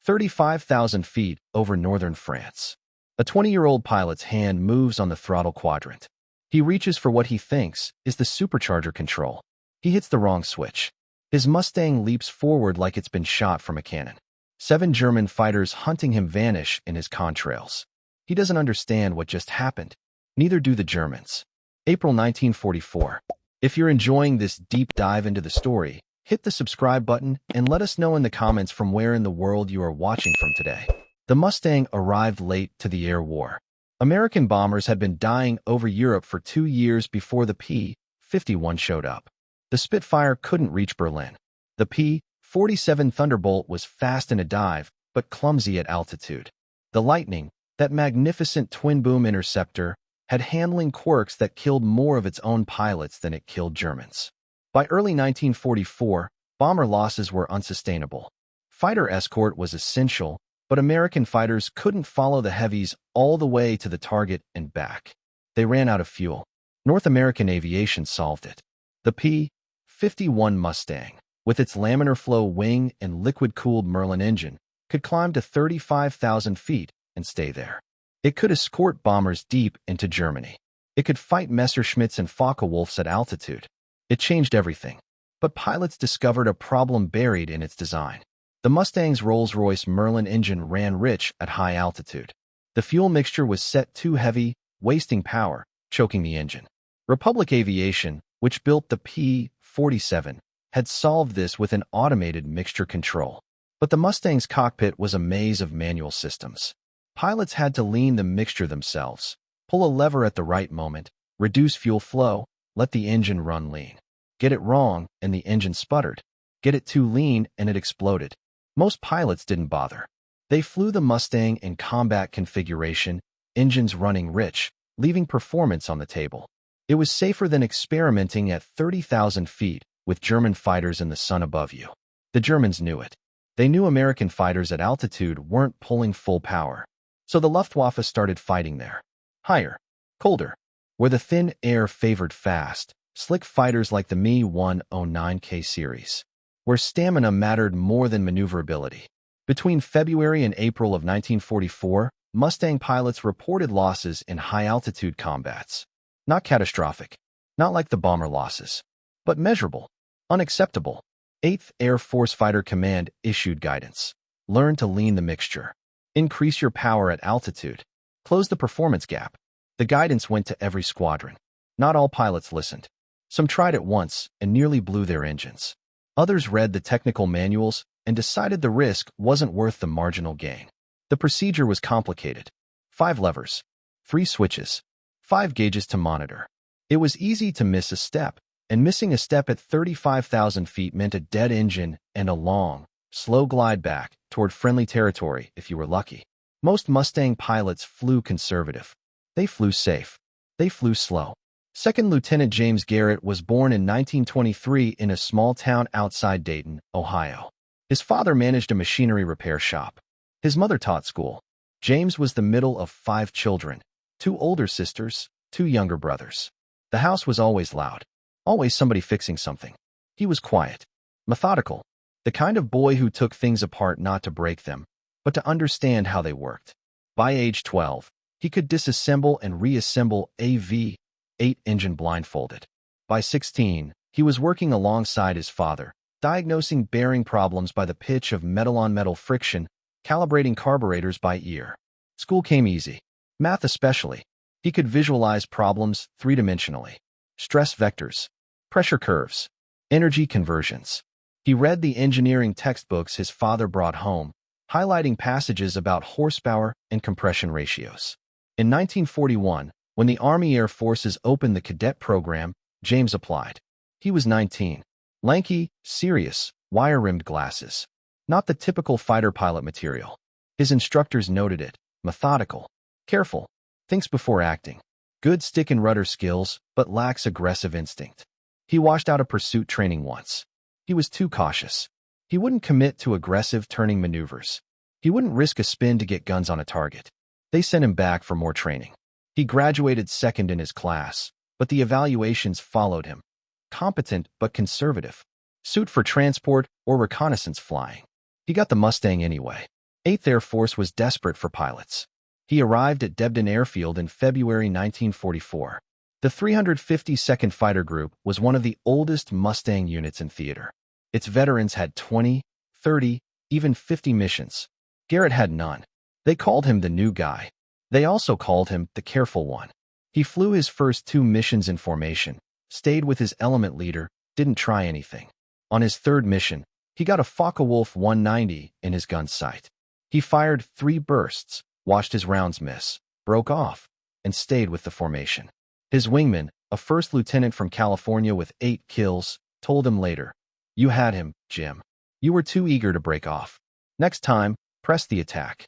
35,000 feet over northern France. A 20-year-old pilot's hand moves on the throttle quadrant. He reaches for what he thinks is the supercharger control. He hits the wrong switch. His Mustang leaps forward like it's been shot from a cannon. 7 German fighters hunting him vanish in his contrails. He doesn't understand what just happened. Neither do the Germans. April 1944. If you're enjoying this deep dive into the story, hit the subscribe button and let us know in the comments from where in the world you are watching from today. The Mustang arrived late to the air war. American bombers had been dying over Europe for 2 years before the P-51 showed up. The Spitfire couldn't reach Berlin. The P-47 Thunderbolt was fast in a dive, but clumsy at altitude. The Lightning, that magnificent twin-boom interceptor, had handling quirks that killed more of its own pilots than it killed Germans. By early 1944, bomber losses were unsustainable. Fighter escort was essential, but American fighters couldn't follow the heavies all the way to the target and back. They ran out of fuel. North American aviation solved it. The P-51 Mustang, with its laminar flow wing and liquid-cooled Merlin engine, could climb to 35,000 feet and stay there. It could escort bombers deep into Germany. It could fight Messerschmitts and Focke-Wulfs at altitude. It changed everything. But pilots discovered a problem buried in its design. The Mustang's Rolls-Royce Merlin engine ran rich at high altitude. The fuel mixture was set too heavy, wasting power, choking the engine. Republic Aviation, which built the P-47, had solved this with an automated mixture control. But the Mustang's cockpit was a maze of manual systems. Pilots had to lean the mixture themselves, pull a lever at the right moment, reduce fuel flow, let the engine run lean. Get it wrong, and the engine sputtered. Get it too lean, and it exploded. Most pilots didn't bother. They flew the Mustang in combat configuration, engines running rich, leaving performance on the table. It was safer than experimenting at 30,000 feet with German fighters in the sun above you. The Germans knew it. They knew American fighters at altitude weren't pulling full power. So the Luftwaffe started fighting there. Higher, colder, where the thin air favored fast, slick fighters like the Me-109K series, where stamina mattered more than maneuverability. Between February and April of 1944, Mustang pilots reported losses in high-altitude combats. Not catastrophic, not like the bomber losses, but measurable, unacceptable. 8th Air Force Fighter Command issued guidance. Learn to lean the mixture. Increase your power at altitude. Close the performance gap. The guidance went to every squadron. Not all pilots listened. Some tried it once and nearly blew their engines. Others read the technical manuals and decided the risk wasn't worth the marginal gain. The procedure was complicated. 5 levers, 3 switches, 5 gauges to monitor. It was easy to miss a step, and missing a step at 35,000 feet meant a dead engine and a long, slow glide back toward friendly territory if you were lucky. Most Mustang pilots flew conservative. They flew safe. They flew slow. Second Lieutenant James Garrett was born in 1923 in a small town outside Dayton, Ohio. His father managed a machinery repair shop. His mother taught school. James was the middle of 5 children, 2 older sisters, 2 younger brothers. The house was always loud. Always somebody fixing something. He was quiet, methodical, the kind of boy who took things apart not to break them, but to understand how they worked. By age 12, he could disassemble and reassemble a V8 engine blindfolded. By 16, he was working alongside his father, diagnosing bearing problems by the pitch of metal-on-metal friction, calibrating carburetors by ear. School came easy. Math especially. He could visualize problems 3-dimensionally. Stress vectors, pressure curves, energy conversions. He read the engineering textbooks his father brought home, highlighting passages about horsepower and compression ratios. In 1941, when the Army Air Forces opened the Cadet program, James applied. He was 19. Lanky, serious, wire-rimmed glasses. Not the typical fighter pilot material. His instructors noted it. Methodical. Careful. Thinks before acting. Good stick and rudder skills, but lacks aggressive instinct. He washed out of pursuit training once. He was too cautious. He wouldn't commit to aggressive turning maneuvers. He wouldn't risk a spin to get guns on a target. They sent him back for more training. He graduated second in his class, but the evaluations followed him. Competent but conservative. Suit for transport or reconnaissance flying. He got the Mustang anyway. 8th Air Force was desperate for pilots. He arrived at Debden Airfield in February 1944. The 352nd Fighter Group was one of the oldest Mustang units in theater. Its veterans had 20, 30, even 50 missions. Garrett had none. They called him the new guy. They also called him the careful one. He flew his first 2 missions in formation, stayed with his element leader, didn't try anything. On his 3rd mission, he got a Focke-Wulf 190 in his gun's sight. He fired 3 bursts, watched his rounds miss, broke off, and stayed with the formation. His wingman, a first lieutenant from California with 8 kills, told him later, "You had him, Jim. You were too eager to break off. Next time, press the attack."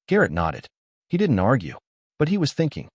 Garrett nodded. He didn't argue, but he was thinking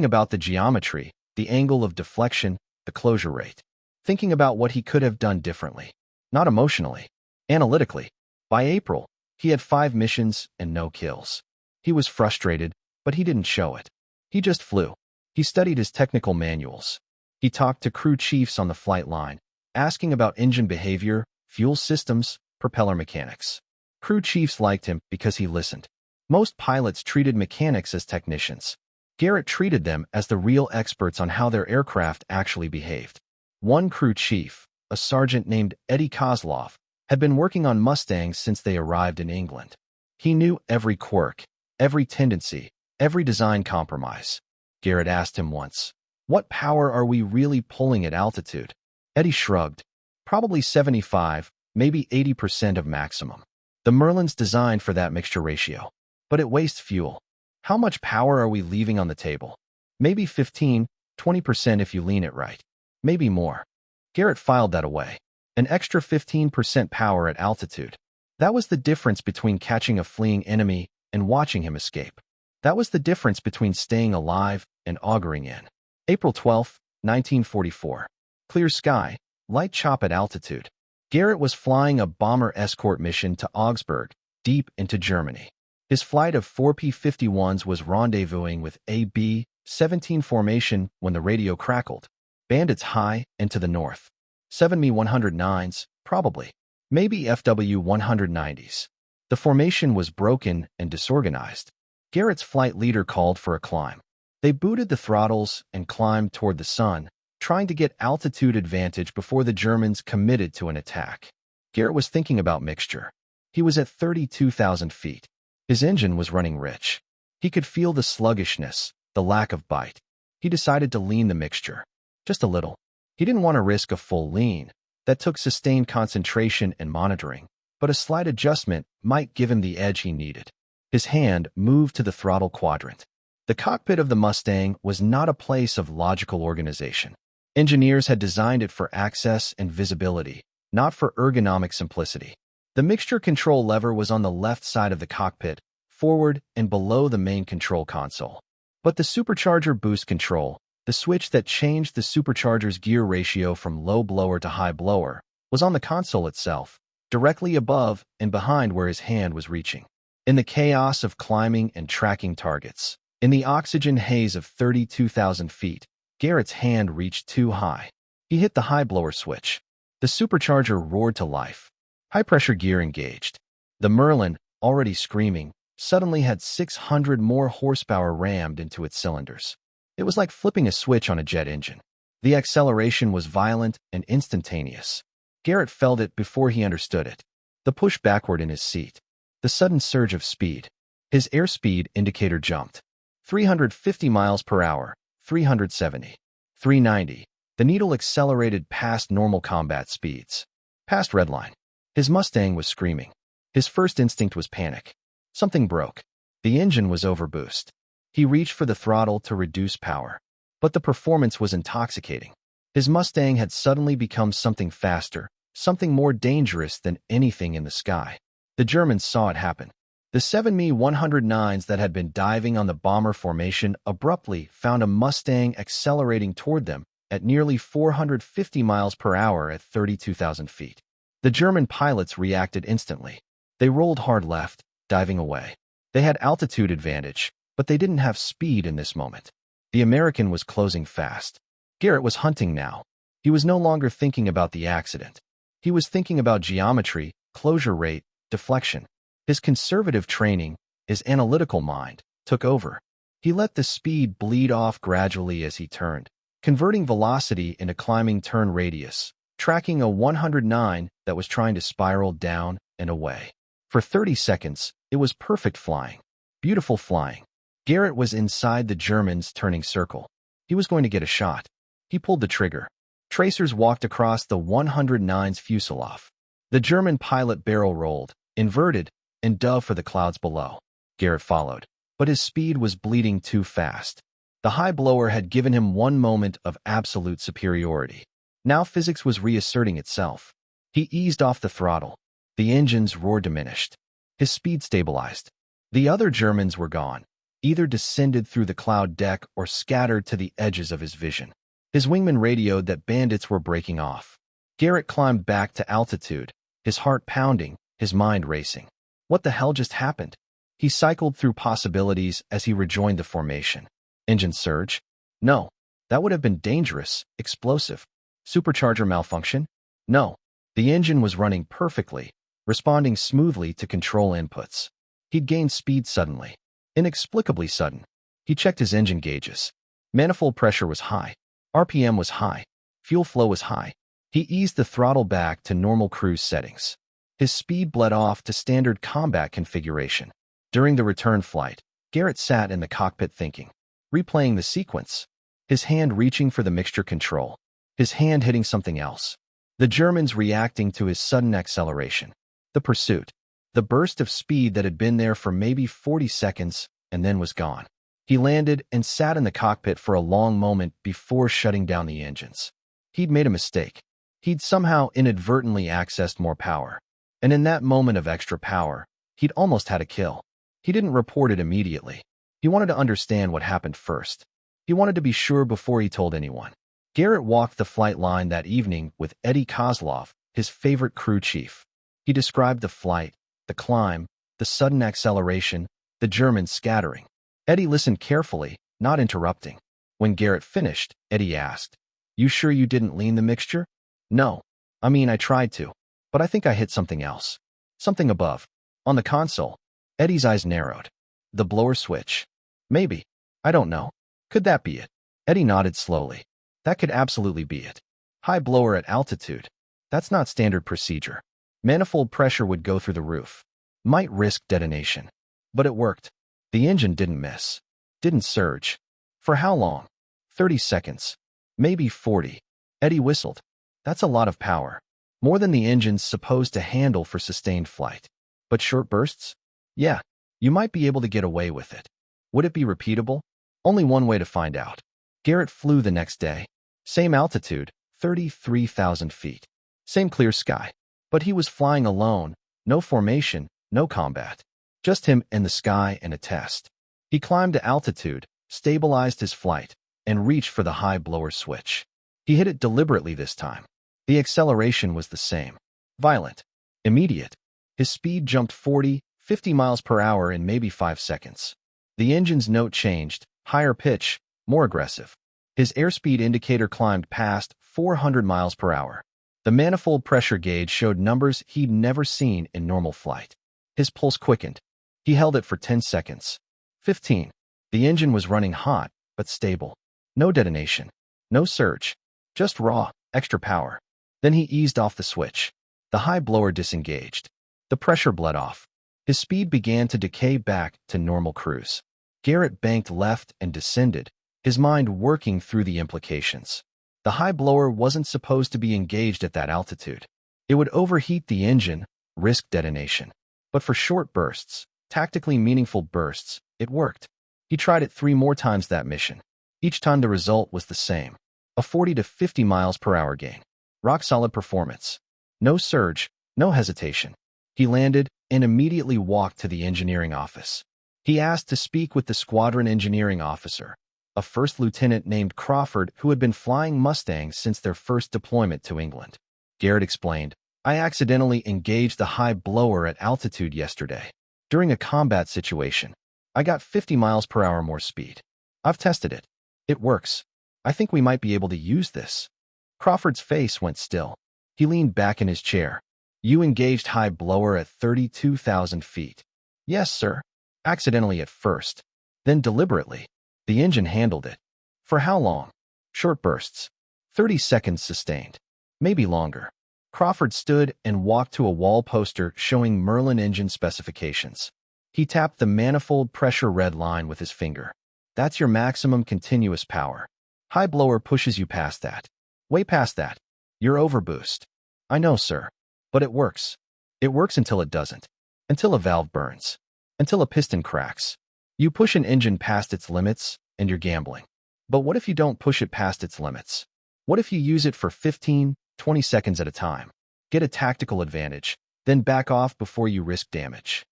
about the geometry, the angle of deflection, the closure rate. Thinking about what he could have done differently. Not emotionally, analytically. By April, he had 5 missions and no kills. He was frustrated, but he didn't show it. He just flew. He studied his technical manuals. He talked to crew chiefs on the flight line, asking about engine behavior, fuel systems, propeller mechanics. Crew chiefs liked him because he listened. Most pilots treated mechanics as technicians. Garrett treated them as the real experts on how their aircraft actually behaved. One crew chief, a sergeant named Eddie Kozlov, had been working on Mustangs since they arrived in England. He knew every quirk, every tendency, every design compromise. Garrett asked him once, "What power are we really pulling at altitude?" Eddie shrugged. "Probably 75, maybe 80% of maximum. The Merlin's designed for that mixture ratio. But it wastes fuel. How much power are we leaving on the table? Maybe 15, 20% if you lean it right. Maybe more." Garrett filed that away. An extra 15% power at altitude. That was the difference between catching a fleeing enemy and watching him escape. That was the difference between staying alive and auguring in. April 12, 1944. Clear sky, light chop at altitude. Garrett was flying a bomber escort mission to Augsburg, deep into Germany. His flight of 4 P-51s was rendezvousing with a B-17 formation when the radio crackled. Bandits high and to the north. 7 Me-109s, probably. Maybe FW-190s. The formation was broken and disorganized. Garrett's flight leader called for a climb. They booted the throttles and climbed toward the sun, trying to get altitude advantage before the Germans committed to an attack. Garrett was thinking about mixture. He was at 32,000 feet. His engine was running rich. He could feel the sluggishness, the lack of bite. He decided to lean the mixture. Just a little. He didn't want to risk a full lean. That took sustained concentration and monitoring, but a slight adjustment might give him the edge he needed. His hand moved to the throttle quadrant. The cockpit of the Mustang was not a place of logical organization. Engineers had designed it for access and visibility, not for ergonomic simplicity. The mixture control lever was on the left side of the cockpit, forward and below the main control console. But the supercharger boost control, the switch that changed the supercharger's gear ratio from low blower to high blower, was on the console itself, directly above and behind where his hand was reaching. In the chaos of climbing and tracking targets, in the oxygen haze of 32,000 feet, Garrett's hand reached too high. He hit the high blower switch. The supercharger roared to life. High-pressure gear engaged. The Merlin, already screaming, suddenly had 600 more horsepower rammed into its cylinders. It was like flipping a switch on a jet engine. The acceleration was violent and instantaneous. Garrett felt it before he understood it. The push backward in his seat. The sudden surge of speed. His airspeed indicator jumped. 350 miles per hour, 370, 390. The needle accelerated past normal combat speeds. Past redline. His Mustang was screaming. His first instinct was panic. Something broke. The engine was overboost. He reached for the throttle to reduce power. But the performance was intoxicating. His Mustang had suddenly become something faster, something more dangerous than anything in the sky. The Germans saw it happen. The 7 Me-109s that had been diving on the bomber formation abruptly found a Mustang accelerating toward them at nearly 450 miles per hour at 32,000 feet. The German pilots reacted instantly. They rolled hard left, diving away. They had altitude advantage, but they didn't have speed in this moment. The American was closing fast. Garrett was hunting now. He was no longer thinking about the accident. He was thinking about geometry, closure rate, deflection. His conservative training, his analytical mind, took over. He let the speed bleed off gradually as he turned, converting velocity into climbing turn radius, tracking a 109 that was trying to spiral down and away. For 30 seconds, it was perfect flying. Beautiful flying. Garrett was inside the German's turning circle. He was going to get a shot. He pulled the trigger. Tracers walked across the 109's fuselage. The German pilot barrel rolled, inverted, and dove for the clouds below. Garrett followed, but his speed was bleeding too fast. The high blower had given him one moment of absolute superiority. Now physics was reasserting itself. He eased off the throttle. The engine's roar diminished. His speed stabilized. The other Germans were gone, either descended through the cloud deck or scattered to the edges of his vision. His wingman radioed that bandits were breaking off. Garrett climbed back to altitude, his heart pounding, his mind racing. What the hell just happened? He cycled through possibilities as he rejoined the formation. Engine surge? No. That would have been dangerous, explosive. Supercharger malfunction? No. The engine was running perfectly, responding smoothly to control inputs. He'd gained speed suddenly. Inexplicably sudden. He checked his engine gauges. Manifold pressure was high. RPM was high. Fuel flow was high. He eased the throttle back to normal cruise settings. His speed bled off to standard combat configuration. During the return flight, Garrett sat in the cockpit thinking, replaying the sequence, his hand reaching for the mixture control, his hand hitting something else. The Germans reacting to his sudden acceleration. The pursuit. The burst of speed that had been there for maybe 40 seconds and then was gone. He landed and sat in the cockpit for a long moment before shutting down the engines. He'd made a mistake. He'd somehow inadvertently accessed more power. And in that moment of extra power, he'd almost had a kill. He didn't report it immediately. He wanted to understand what happened first. He wanted to be sure before he told anyone. Garrett walked the flight line that evening with Eddie Kozlov, his favorite crew chief. He described the flight, the climb, the sudden acceleration, the Germans scattering. Eddie listened carefully, not interrupting. When Garrett finished, Eddie asked, "You sure you didn't lean the mixture?" "No. I mean, I tried to. But I think I hit something else. Something above. On the console." Eddie's eyes narrowed. "The blower switch. Maybe. I don't know. Could that be it?" Eddie nodded slowly. "That could absolutely be it. High blower at altitude. That's not standard procedure. Manifold pressure would go through the roof. Might risk detonation. But it worked. The engine didn't miss. Didn't surge. For how long? 30 seconds. Maybe 40. Eddie whistled. That's a lot of power. More than the engine's supposed to handle for sustained flight. But short bursts? Yeah. You might be able to get away with it. Would it be repeatable? Only one way to find out. Garrett flew the next day. Same altitude, 33,000 feet. Same clear sky. But he was flying alone, no formation, no combat. Just him in the sky and a test. He climbed to altitude, stabilized his flight, and reached for the high blower switch. He hit it deliberately this time. The acceleration was the same. Violent. Immediate. His speed jumped 40, 50 miles per hour in maybe 5 seconds. The engine's note changed, higher pitch, more aggressive. His airspeed indicator climbed past 400 miles per hour. The manifold pressure gauge showed numbers he'd never seen in normal flight. His pulse quickened. He held it for 10 seconds. 15. The engine was running hot, but stable. No detonation. No surge. Just raw, extra power. Then he eased off the switch. The high blower disengaged. The pressure bled off. His speed began to decay back to normal cruise. Garrett banked left and descended, his mind working through the implications. The high blower wasn't supposed to be engaged at that altitude. It would overheat the engine, risk detonation. But for short bursts, tactically meaningful bursts, it worked. He tried it 3 more times that mission. Each time the result was the same. A 40 to 50 miles per hour gain. Rock-solid performance. No surge, no hesitation. He landed and immediately walked to the engineering office. He asked to speak with the squadron engineering officer, a first lieutenant named Crawford who had been flying Mustangs since their first deployment to England. Garrett explained, "I accidentally engaged the high blower at altitude yesterday. During a combat situation, I got 50 miles per hour more speed. I've tested it. It works. I think we might be able to use this." Crawford's face went still. He leaned back in his chair. You engaged high blower at 32,000 feet. Yes, sir. Accidentally at first, then deliberately. The engine handled it. For how long? Short bursts. 30 seconds sustained. Maybe longer. Crawford stood and walked to a wall poster showing Merlin engine specifications. He tapped the manifold pressure red line with his finger. That's your maximum continuous power. High blower pushes you past that. Way past that. You're overboost. I know, sir. But it works. It works until it doesn't. Until a valve burns. Until a piston cracks. You push an engine past its limits, and you're gambling. But what if you don't push it past its limits? What if you use it for 15, 20 seconds at a time? Get a tactical advantage, then back off before you risk damage.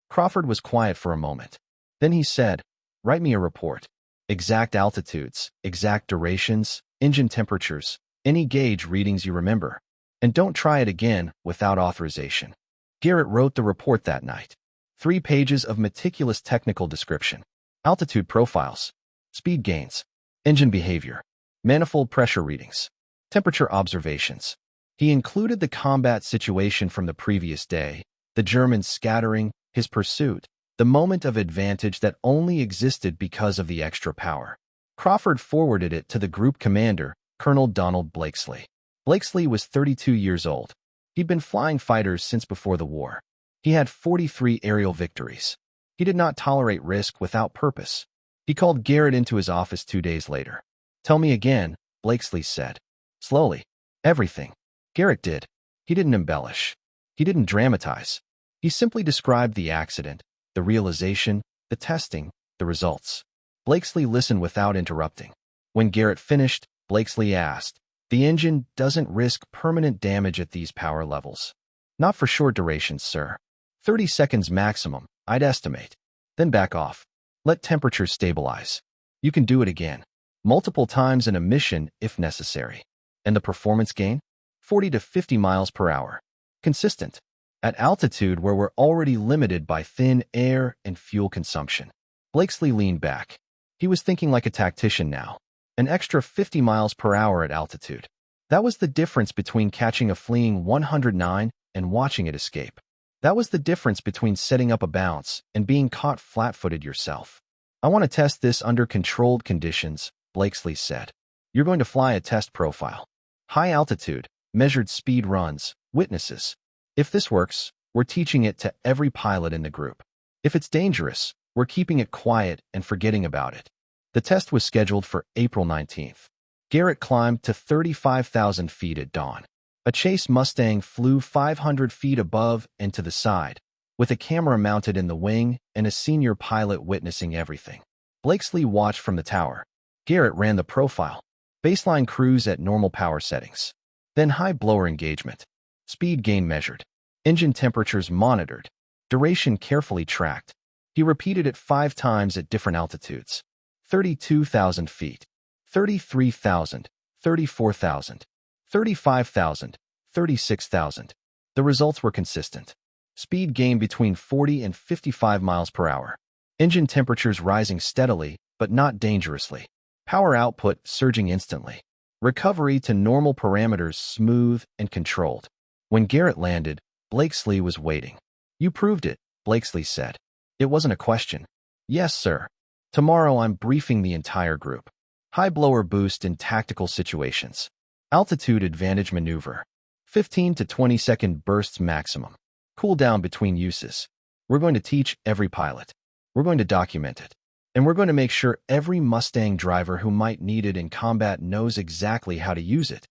Crawford was quiet for a moment. Then he said, "Write me a report. Exact altitudes, exact durations, engine temperatures, any gauge readings you remember. And don't try it again without authorization." Garrett wrote the report that night. 3 pages of meticulous technical description. Altitude profiles, speed gains, engine behavior, manifold pressure readings, temperature observations. He included the combat situation from the previous day, the Germans scattering, his pursuit, the moment of advantage that only existed because of the extra power. Crawford forwarded it to the group commander, Colonel Donald Blakesley. Blakesley was 32 years old. He'd been flying fighters since before the war. He had 43 aerial victories. He did not tolerate risk without purpose. He called Garrett into his office 2 days later. "Tell me again," Blakesley said. "Slowly. Everything." Garrett did. He didn't embellish. He didn't dramatize. He simply described the accident, the realization, the testing, the results. Blakesley listened without interrupting. When Garrett finished, Blakesley asked, "The engine doesn't risk permanent damage at these power levels." "Not for short durations, sir. 30 seconds maximum, I'd estimate. Then back off. Let temperatures stabilize. You can do it again. Multiple times in a mission if necessary." And the performance gain? 40 to 50 miles per hour. Consistent. At altitude where we're already limited by thin air and fuel consumption. Blakesley leaned back. He was thinking like a tactician now. An extra 50 miles per hour at altitude. That was the difference between catching a fleeing 109 and watching it escape. That was the difference between setting up a bounce and being caught flat-footed yourself. "I want to test this under controlled conditions," Blakesley said. "You're going to fly a test profile. High altitude, measured speed runs, witnesses. If this works, we're teaching it to every pilot in the group. If it's dangerous, we're keeping it quiet and forgetting about it." The test was scheduled for April 19th. Garrett climbed to 35,000 feet at dawn. A chase Mustang flew 500 feet above and to the side, with a camera mounted in the wing and a senior pilot witnessing everything. Blakesley watched from the tower. Garrett ran the profile. Baseline cruise at normal power settings. Then high blower engagement. Speed gain measured. Engine temperatures monitored. Duration carefully tracked. He repeated it 5 times at different altitudes. 32,000 feet. 33,000. 34,000. 35,000, 36,000. The results were consistent. Speed gain between 40 and 55 miles per hour. Engine temperatures rising steadily, but not dangerously. Power output surging instantly. Recovery to normal parameters smooth and controlled. When Garrett landed, Blakesley was waiting. "You proved it," Blakesley said. It wasn't a question. "Yes, sir. Tomorrow I'm briefing the entire group. High blower boost in tactical situations. Altitude advantage maneuver. 15 to 20 second bursts maximum. Cool down between uses. We're going to teach every pilot. We're going to document it. And we're going to make sure every Mustang driver who might need it in combat knows exactly how to use it."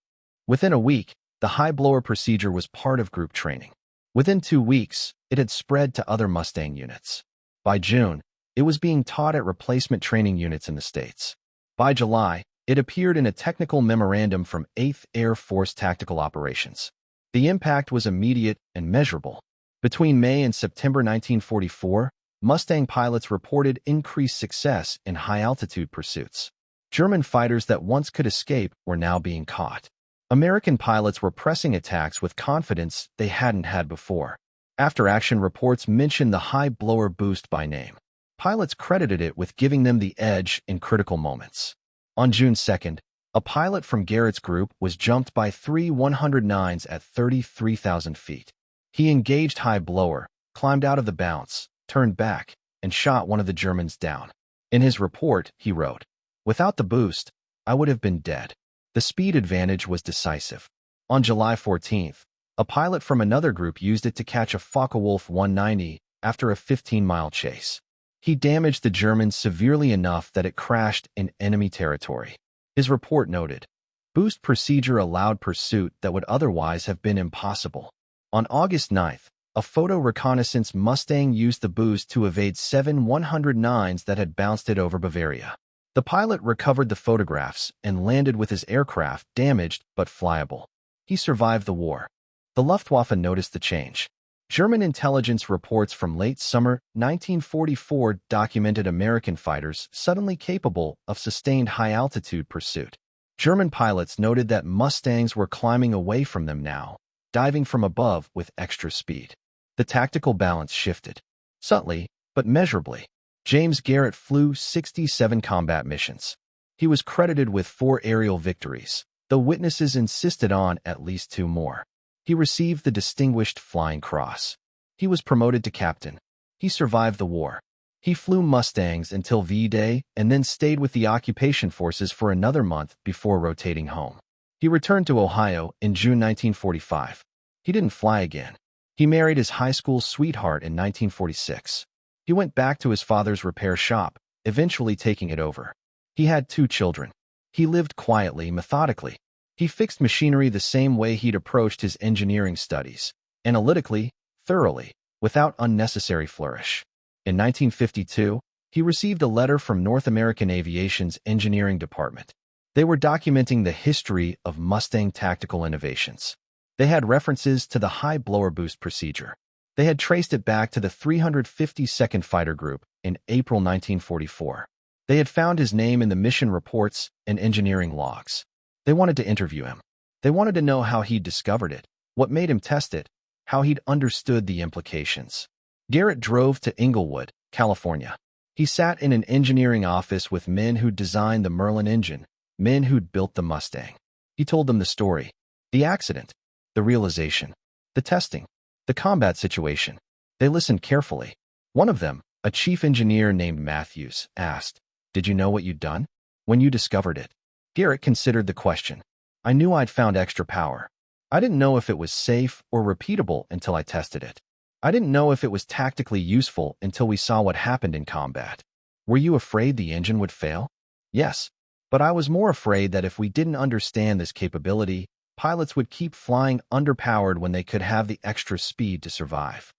Within a week, the high blower procedure was part of group training. Within 2 weeks, it had spread to other Mustang units. By June, it was being taught at replacement training units in the States. By July, it appeared in a technical memorandum from 8th Air Force Tactical Operations. The impact was immediate and measurable. Between May and September 1944, Mustang pilots reported increased success in high-altitude pursuits. German fighters that once could escape were now being caught. American pilots were pressing attacks with confidence they hadn't had before. After-action reports mentioned the high blower boost by name. Pilots credited it with giving them the edge in critical moments. On June 2nd, a pilot from Garrett's group was jumped by 3 109s at 33,000 feet. He engaged high blower, climbed out of the bounce, turned back, and shot one of the Germans down. In his report, he wrote, "Without the boost, I would have been dead." The speed advantage was decisive. On July 14th, a pilot from another group used it to catch a Focke-Wulf 190 after a 15-mile chase. He damaged the Germans severely enough that it crashed in enemy territory. His report noted, "Boost procedure allowed pursuit that would otherwise have been impossible." On August 9th, a photo reconnaissance Mustang used the boost to evade 7 109s that had bounced it over Bavaria. The pilot recovered the photographs and landed with his aircraft damaged but flyable. He survived the war. The Luftwaffe noticed the change. German intelligence reports from late summer 1944 documented American fighters suddenly capable of sustained high-altitude pursuit. German pilots noted that Mustangs were climbing away from them now, diving from above with extra speed. The tactical balance shifted. Subtly, but measurably. James Garrett flew 67 combat missions. He was credited with 4 aerial victories, though witnesses insisted on at least 2 more. He received the Distinguished Flying Cross. He was promoted to captain. He survived the war. He flew Mustangs until V-Day and then stayed with the occupation forces for another month before rotating home. He returned to Ohio in June 1945. He didn't fly again. He married his high school sweetheart in 1946. He went back to his father's repair shop, eventually taking it over. He had 2 children. He lived quietly, methodically. He fixed machinery the same way he'd approached his engineering studies, analytically, thoroughly, without unnecessary flourish. In 1952, he received a letter from North American Aviation's engineering department. They were documenting the history of Mustang tactical innovations. They had references to the high blower boost procedure. They had traced it back to the 352nd Fighter Group in April 1944. They had found his name in the mission reports and engineering logs. They wanted to interview him. They wanted to know how he'd discovered it, what made him test it, how he'd understood the implications. Garrett drove to Inglewood, California. He sat in an engineering office with men who'd designed the Merlin engine, men who'd built the Mustang. He told them the story, the accident, the realization, the testing, the combat situation. They listened carefully. One of them, a chief engineer named Matthews, asked, "Did you know what you'd done when you discovered it?" Garrett considered the question. "I knew I'd found extra power. I didn't know if it was safe or repeatable until I tested it. I didn't know if it was tactically useful until we saw what happened in combat." "Were you afraid the engine would fail?" "Yes, but I was more afraid that if we didn't understand this capability, pilots would keep flying underpowered when they could have the extra speed to survive."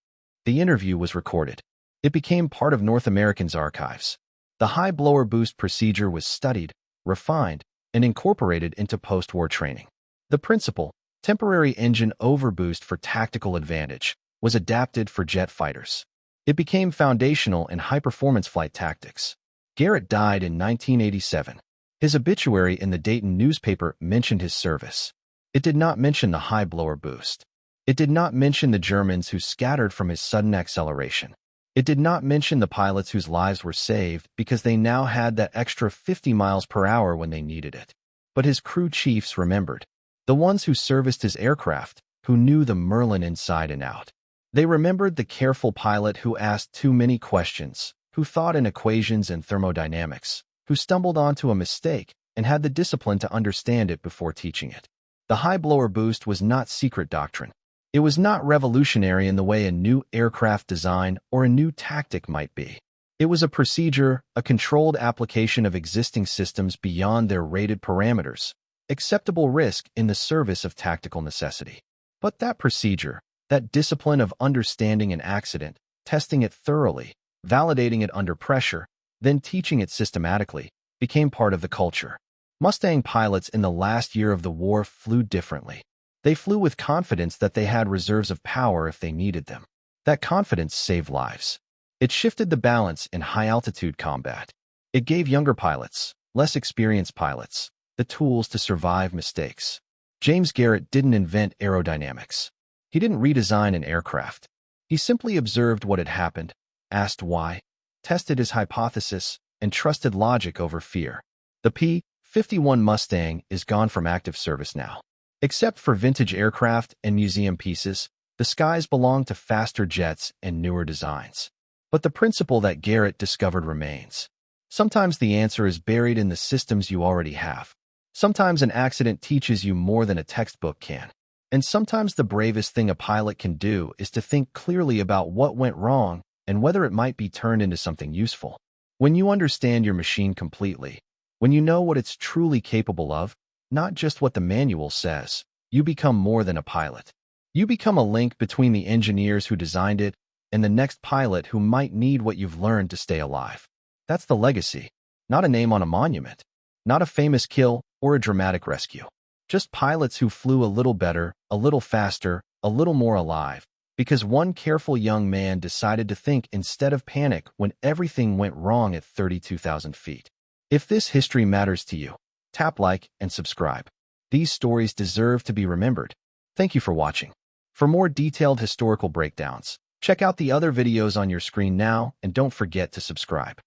The interview was recorded. It became part of North American's archives. The high blower boost procedure was studied, refined, and incorporated into post-war training. The principle, temporary engine overboost for tactical advantage, was adapted for jet fighters. It became foundational in high-performance flight tactics. Garrett died in 1987. His obituary in the Dayton newspaper mentioned his service. It did not mention the high blower boost. It did not mention the Germans who scattered from his sudden acceleration. It did not mention the pilots whose lives were saved because they now had that extra 50 miles per hour when they needed it. But his crew chiefs remembered. The ones who serviced his aircraft, who knew the Merlin inside and out. They remembered the careful pilot who asked too many questions, who thought in equations and thermodynamics, who stumbled onto a mistake and had the discipline to understand it before teaching it. The high blower boost was not secret doctrine. It was not revolutionary in the way a new aircraft design or a new tactic might be. It was a procedure, a controlled application of existing systems beyond their rated parameters, acceptable risk in the service of tactical necessity. But that procedure, that discipline of understanding an accident, testing it thoroughly, validating it under pressure, then teaching it systematically, became part of the culture. Mustang pilots in the last year of the war flew differently. They flew with confidence that they had reserves of power if they needed them. That confidence saved lives. It shifted the balance in high-altitude combat. It gave younger pilots, less experienced pilots, the tools to survive mistakes. James Garrett didn't invent aerodynamics. He didn't redesign an aircraft. He simply observed what had happened, asked why, tested his hypothesis, and trusted logic over fear. The P-51 Mustang is gone from active service now. Except for vintage aircraft and museum pieces, The skies belong to faster jets and newer designs. But the principle that Garrett discovered remains. Sometimes the answer is buried in the systems you already have. Sometimes an accident teaches you more than a textbook can. And sometimes the bravest thing a pilot can do is to think clearly about what went wrong and whether it might be turned into something useful. When you understand your machine completely, when you know what it's truly capable of, not just what the manual says, you become more than a pilot. You become a link between the engineers who designed it and the next pilot who might need what you've learned to stay alive. That's the legacy, not a name on a monument, not a famous kill or a dramatic rescue. Just pilots who flew a little better, a little faster, a little more alive, because one careful young man decided to think instead of panic when everything went wrong at 32,000 feet. If this history matters to you, tap like and subscribe. These stories deserve to be remembered. Thank you for watching. For more detailed historical breakdowns, check out the other videos on your screen now and don't forget to subscribe.